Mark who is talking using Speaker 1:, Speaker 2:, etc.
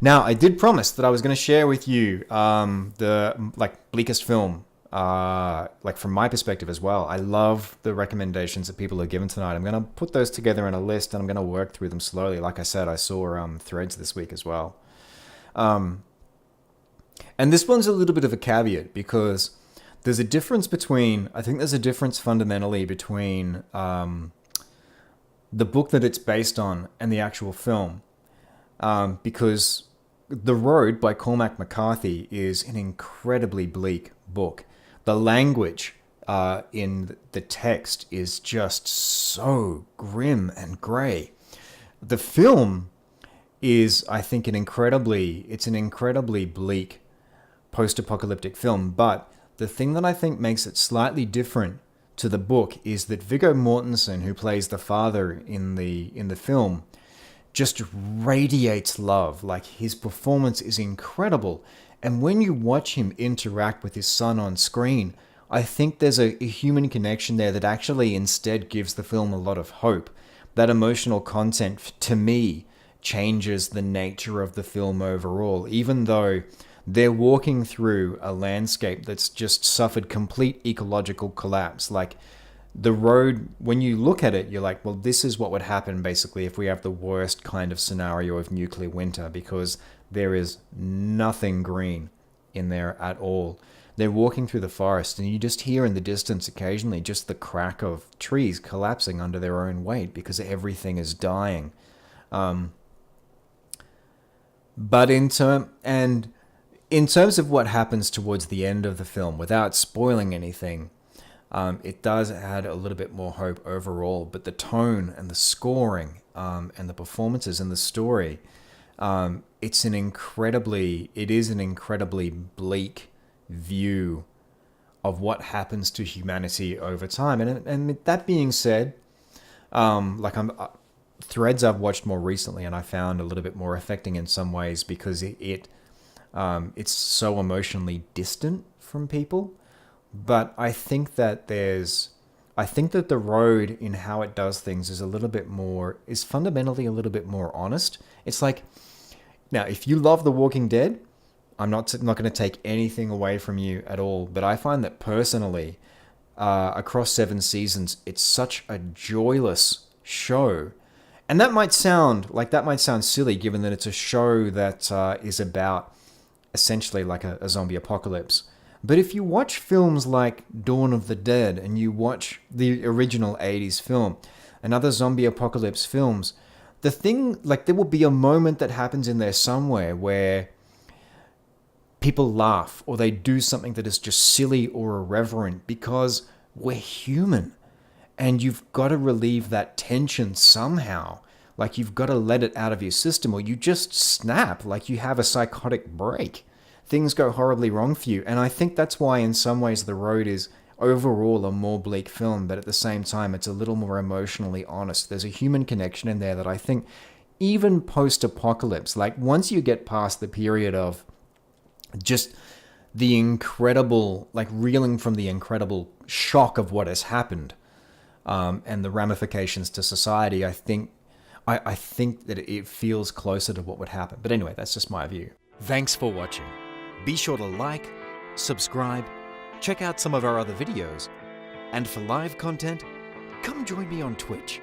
Speaker 1: Now, I did promise that I was going to share with you the bleakest film, from my perspective as well. I love the recommendations that people have given tonight. I'm going to put those together in a list and I'm going to work through them slowly. Like I said, I saw Threads this week as well. And this one's a little bit of a caveat because there's a difference fundamentally between the book that it's based on and the actual film. Because The Road by Cormac McCarthy is an incredibly bleak book. The language in the text is just so grim and grey. The film is, I think, an incredibly bleak post-apocalyptic film. But the thing that I think makes it slightly different to the book is that Viggo Mortensen, who plays the father in the film, just radiates love. Like, his performance is incredible. And when you watch him interact with his son on screen, I think there's a human connection there that actually instead gives the film a lot of hope. That emotional content, to me, changes the nature of the film overall, even though they're walking through a landscape that's just suffered complete ecological collapse. Like, The Road, when you look at it, you're like, well, this is what would happen basically if we have the worst kind of scenario of nuclear winter, because there is nothing green in there at all. They're walking through the forest and you just hear in the distance occasionally just the crack of trees collapsing under their own weight because everything is dying. But in terms of what happens towards the end of the film, without spoiling anything, it does add a little bit more hope overall. But the tone and the scoring and the performances and the story, it is an incredibly bleak view of what happens to humanity over time. And that being said, Threads I've watched more recently and I found a little bit more affecting in some ways because it's so emotionally distant from people. But I think that The Road in how it does things is fundamentally a little bit more honest. It's like, now, if you love The Walking Dead, I'm not going to take anything away from you at all. But I find that personally, across 7 seasons, it's such a joyless show. And that might sound silly, given that it's a show that is about essentially like a zombie apocalypse. But if you watch films like Dawn of the Dead and you watch the original 80s film and other zombie apocalypse films, there will be a moment that happens in there somewhere where people laugh or they do something that is just silly or irreverent because we're human. And you've got to relieve that tension somehow. Like, you've got to let it out of your system or you just snap, like you have a psychotic break. Things go horribly wrong for you. And I think that's why in some ways The Road is overall a more bleak film, but at the same time it's a little more emotionally honest. There's a human connection in there that I think even post-apocalypse, like once you get past the period of just the incredible, like reeling from the incredible shock of what has happened, and the ramifications to society, I think that it feels closer to what would happen. But anyway, that's just my view. Thanks for watching. Be sure to like, subscribe, check out some of our other videos, and for live content, come join me on Twitch.